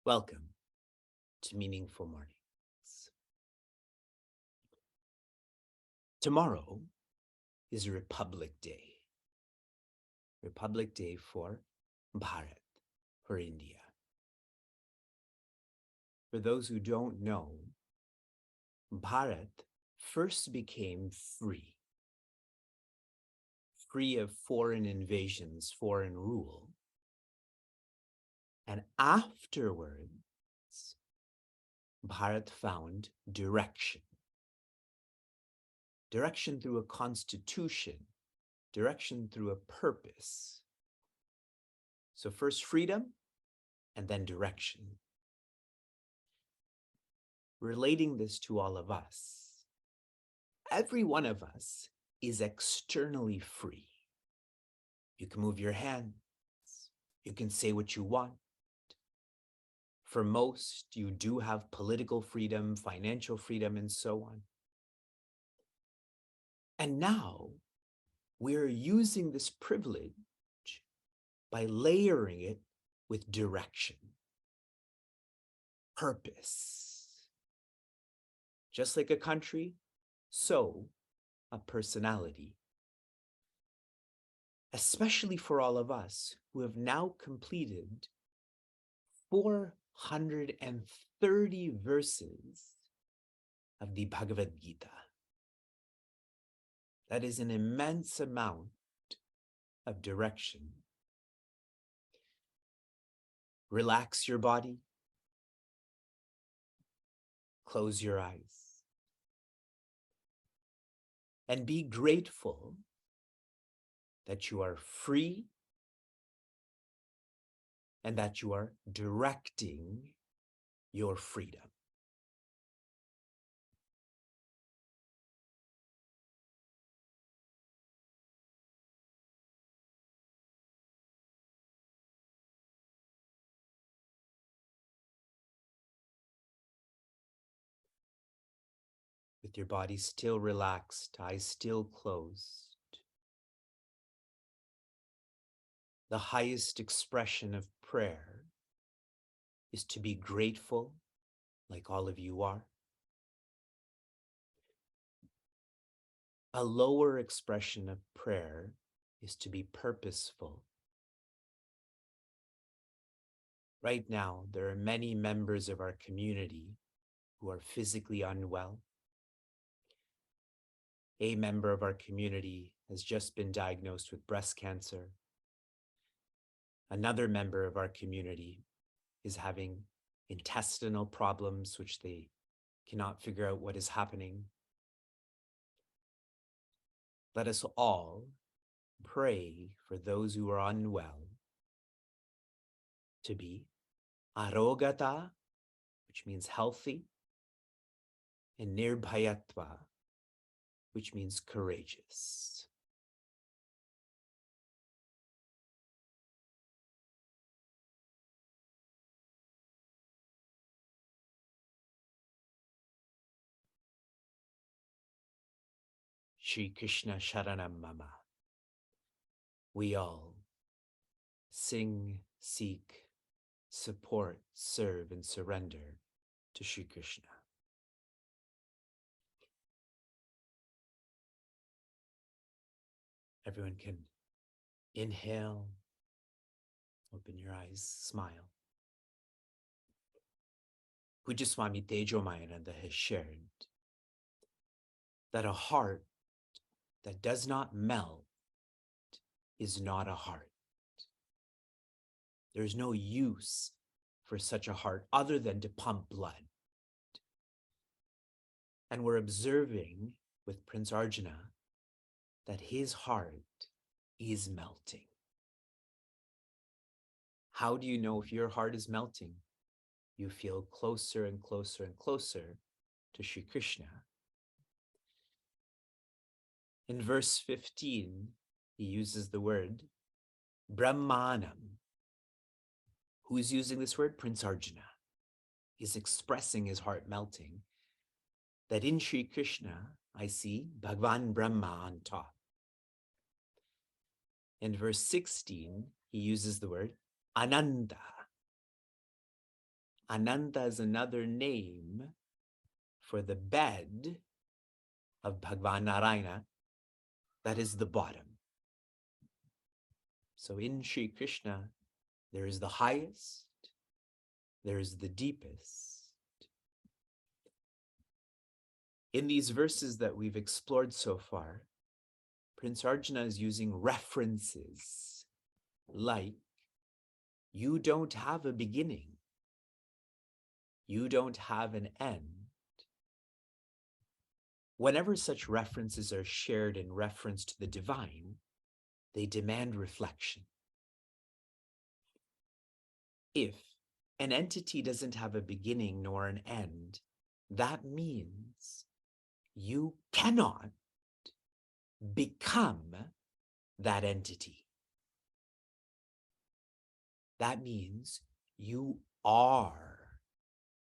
Welcome to Meaningful Mornings. Tomorrow is Republic Day. Republic Day for Bharat, for India. For those who don't know, Bharat first became free of foreign invasions, foreign rule. And afterwards, Bharat found direction. Direction through a constitution, direction through a purpose. So first freedom and then direction. Relating this to all of us, every one of us is externally free. You can move your hands. You can say what you want. For most, you do have political freedom, financial freedom, and so on. And now we're using this privilege by layering it with direction, purpose. Just like a country, so a personality. Especially for all of us who have now completed 430 verses of the Bhagavad Gita. That is an immense amount of direction. Relax your body. Close your eyes. And be grateful that you are free and that you are directing your freedom. With your body still relaxed, eyes still closed. The highest expression of prayer is to be grateful, like all of you are. A lower expression of prayer is to be purposeful. Right now, there are many members of our community who are physically unwell. A member of our community has just been diagnosed with breast cancer. Another member of our community is having intestinal problems, which they cannot figure out what is happening. Let us all pray for those who are unwell to be arogata, which means healthy, and nirbhayatva, which means courageous. Shri Krishna Sharanam Mama. We all sing, seek, support, serve, and surrender to Shri Krishna. Everyone can inhale, open your eyes, smile. Pujya Swami Tejomayananda has shared that a heart that does not melt is not a heart. There's no use for such a heart other than to pump blood. And we're observing with Prince Arjuna that his heart is melting. How do you know if your heart is melting? You feel closer and closer and closer to Shri Krishna. In verse 15, he uses the word Brahmanam. Who is using this word? Prince Arjuna. He's expressing his heart melting. That in Shri Krishna, I see Bhagavan Brahma on top. In verse 16, he uses the word Ananda. Ananta is another name for the bed of Bhagavan Narayana, that is the bottom. So in Sri Krishna, there is the highest, there is the deepest. In these verses that we've explored so far, Prince Arjuna is using references like, you don't have a beginning, you don't have an end. Whenever such references are shared in reference to the divine, they demand reflection. If an entity doesn't have a beginning nor an end, that means you cannot become that entity. That means you are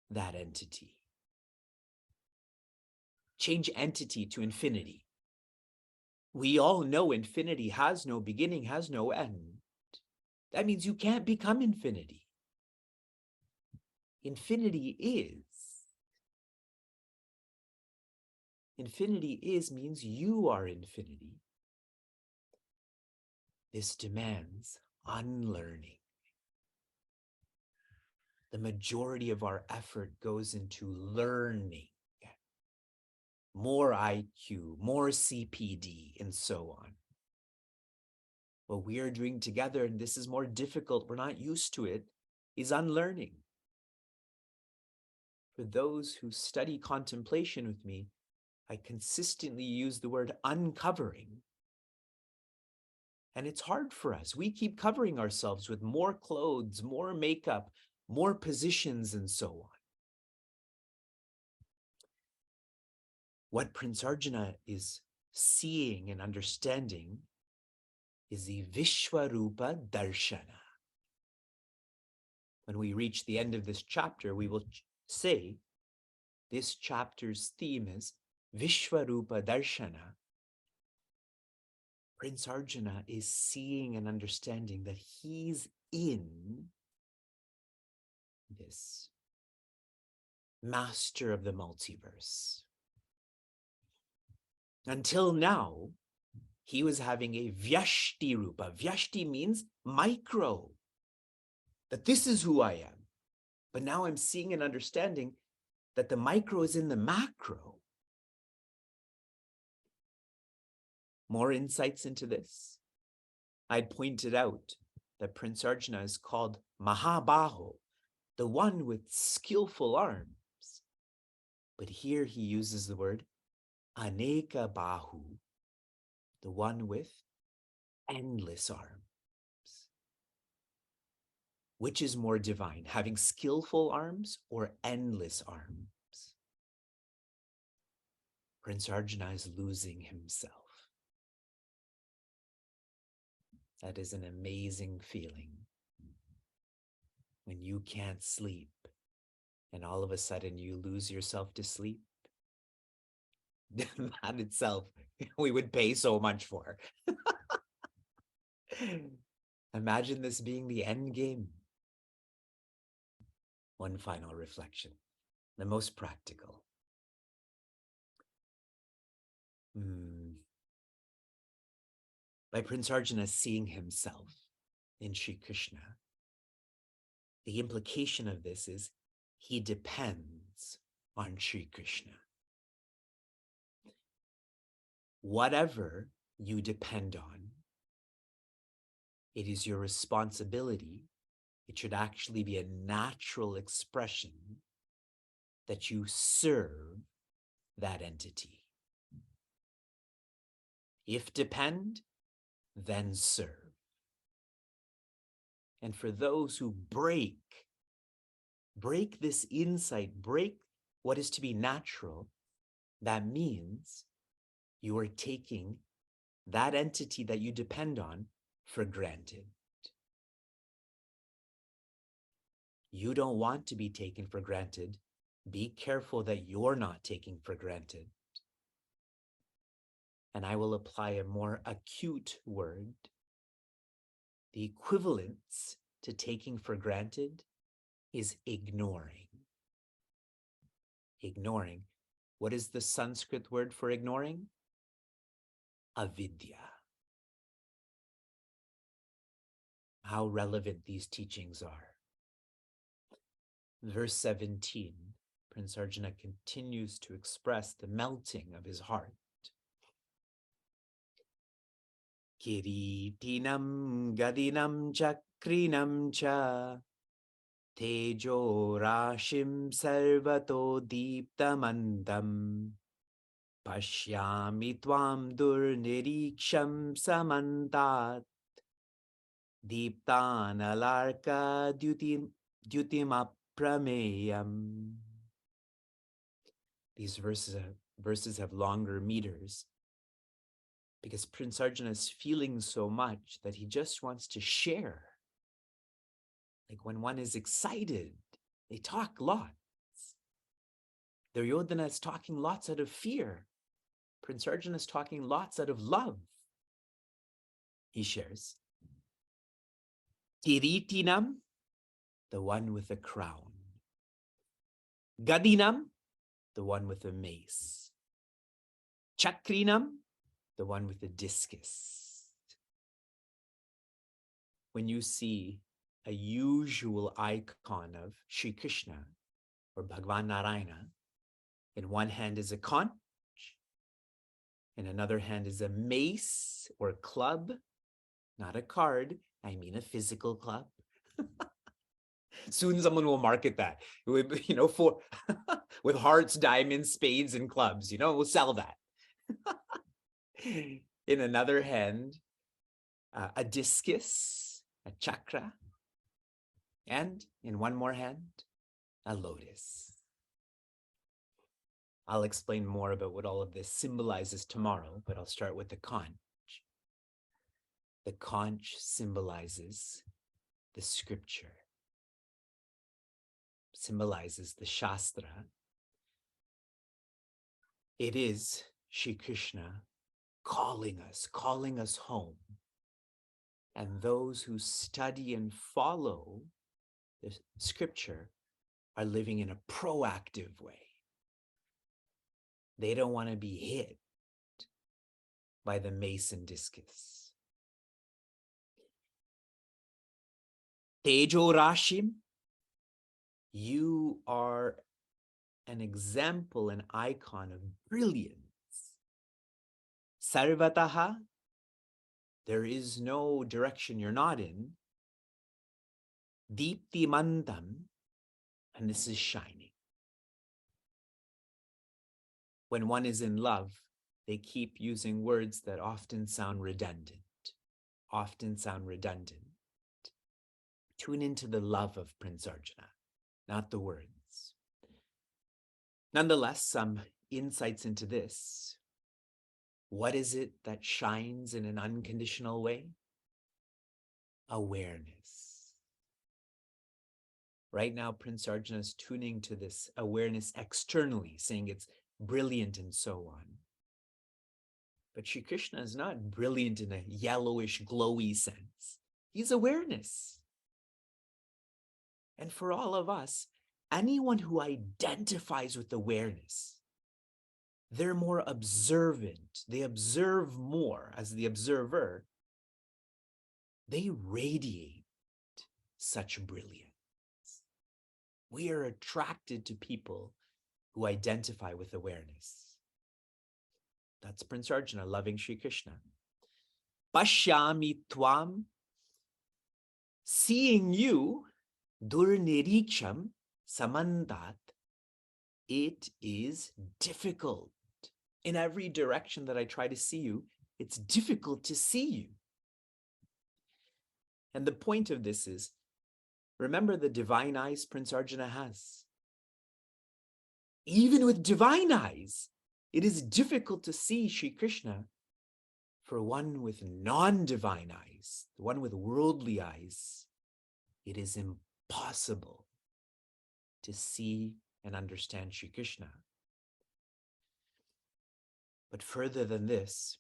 that entity. Change entity to infinity. We all know infinity has no beginning, has no end. That means you can't become infinity. Infinity is. Infinity is means you are infinity. This demands unlearning. The majority of our effort goes into learning. More IQ, more CPD, and so on. What we are doing together, and this is more difficult, we're not used to it, is unlearning. For those who study contemplation with me, I consistently use the word uncovering. And it's hard for us. We keep covering ourselves with more clothes, more makeup, more positions, and so on. What Prince Arjuna is seeing and understanding is the Vishwarupa Darshana. When we reach the end of this chapter, we will say this chapter's theme is Vishwarupa Darshana. Prince Arjuna is seeing and understanding that he's in this master of the multiverse. Until now, he was having a Vyashti Rupa. Vyashti means micro, that this is who I am. But now I'm seeing and understanding that the micro is in the macro. More insights into this. I'd pointed out that Prince Arjuna is called Mahabaho, the one with skillful arms. But here he uses the word Aneka Bahu, the one with endless arms. Which is more divine, having skillful arms or endless arms? Prince Arjuna is losing himself. That is an amazing feeling. When you can't sleep and all of a sudden you lose yourself to sleep. That itself, we would pay so much for. Imagine this being the end game. One final reflection, the most practical. By Prince Arjuna seeing himself in Sri Krishna, the implication of this is he depends on Sri Krishna. Whatever you depend on, it is your responsibility. It should actually be a natural expression that you serve that entity. If depend, then serve. And for those who break this insight, break what is to be natural, that means you are taking that entity that you depend on for granted. You don't want to be taken for granted. Be careful that you're not taking for granted. And I will apply a more acute word. The equivalence to taking for granted is ignoring. Ignoring. What is the Sanskrit word for ignoring? Avidya. How relevant these teachings are. Verse 17, Prince Arjuna continues to express the melting of his heart. Kiritinam gadinam chakrinam cha tejo rashim sarvato deeptamantam pashyami tvam durniriksham samantat deeptanalarka dyutim aprameyam. These verses have longer meters because Prince Arjuna is feeling so much that he just wants to share. Like when one is excited, they talk lots. Duryodhana is talking lots out of fear. Prince Arjuna is talking lots out of love. He shares. Kiritinam, the one with the crown. Gadinam, the one with the mace. Chakrinam, the one with the discus. When you see a usual icon of Sri Krishna or Bhagavan Narayana, in one hand is a conch, in another hand is a mace or a club, not a card, I mean a physical club. Soon someone will market that, with, for with hearts, diamonds, spades, and clubs. We'll sell that. In another hand, a discus, a chakra, and in one more hand, a lotus. I'll explain more about what all of this symbolizes tomorrow, but I'll start with the conch. The conch symbolizes the scripture, symbolizes the Shastra. It is Shri Krishna calling us home. And those who study and follow the scripture are living in a proactive way. They don't want to be hit by the mace and discus. Tejo Rashim, you are an example, an icon of brilliance. Sarvataha, there is no direction you're not in. Deeptimantam, and this is shining. When one is in love, they keep using words that often sound redundant. Tune into the love of Prince Arjuna, not the words. Nonetheless, some insights into this. What is it that shines in an unconditional way? Awareness. Right now, Prince Arjuna is tuning to this awareness externally, saying it's brilliant and so on. But Shri Krishna is not brilliant in a yellowish, glowy sense. He's awareness. And for all of us, anyone who identifies with awareness, they're more observant. They observe more as the observer. They radiate such brilliance. We are attracted to people who identify with awareness. That's Prince Arjuna loving Shri Krishna. Pashyami tvam, seeing you, durniriksham samandat, it is difficult. In every direction that I try to see you, it's difficult to see you. And the point of this is, remember the divine eyes Prince Arjuna has. Even with divine eyes, it is difficult to see Shri Krishna. For one with non-divine eyes, the one with worldly eyes, it is impossible to see and understand Shri Krishna. But further than this,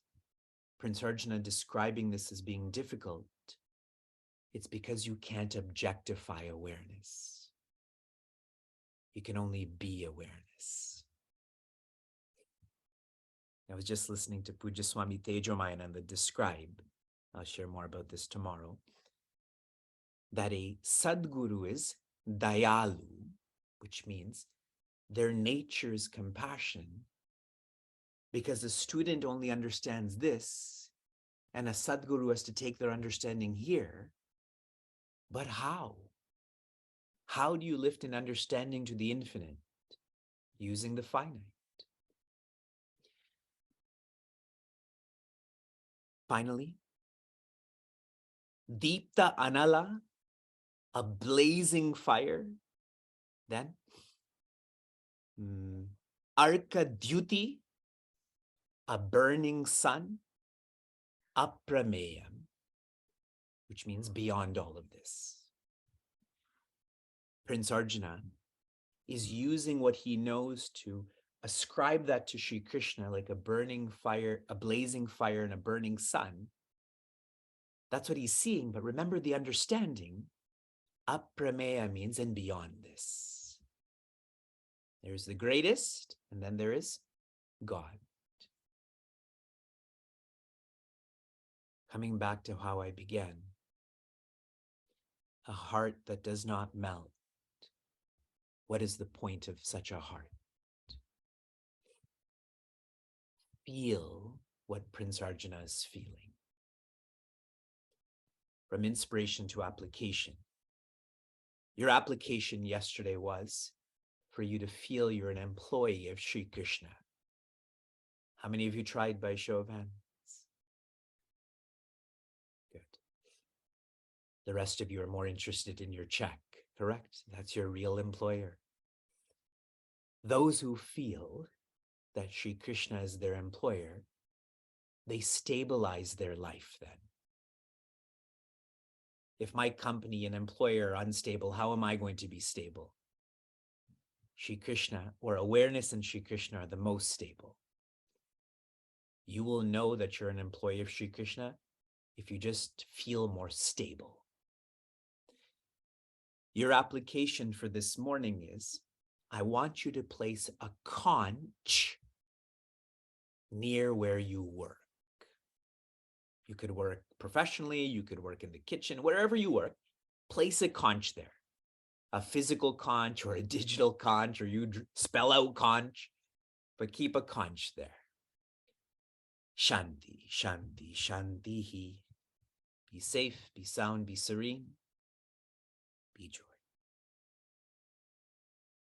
Prince Arjuna describing this as being difficult, it's because you can't objectify awareness. You can only be awareness. I was just listening to Pujya Swami Tejomayananda describe, I'll share more about this tomorrow, that a Sadguru is dayalu, which means their nature is compassion, because a student only understands this, and a Sadguru has to take their understanding here. But how? How do you lift an understanding to the infinite? Using the finite. Finally, Deepta Anala, a blazing fire. Then, Arka Dyuti, a burning sun. Aprameyam, which means beyond all of this. Prince Arjuna is using what he knows to ascribe that to Sri Krishna, like a burning fire, a blazing fire and a burning sun. That's what he's seeing, but remember the understanding. Aprameya means and beyond this. There's the greatest, and then there is God. Coming back to how I began, a heart that does not melt. What is the point of such a heart? Feel what Prince Arjuna is feeling. From inspiration to application. Your application yesterday was for you to feel you're an employee of Sri Krishna. How many of you tried by show of hands? Good. The rest of you are more interested in your check, correct? That's your real employer. Those who feel that Sri Krishna is their employer, they stabilize their life then. If my company and employer are unstable, how am I going to be stable? Sri Krishna, or awareness and Sri Krishna, are the most stable. You will know that you're an employee of Sri Krishna if you just feel more stable. Your application for this morning is, I want you to place a conch near where you work. You could work professionally, you could work in the kitchen, wherever you work, place a conch there. A physical conch or a digital conch, or you spell out conch, but keep a conch there. Shanti, Shanti, Shantihi. Be safe, be sound, be serene, be joy.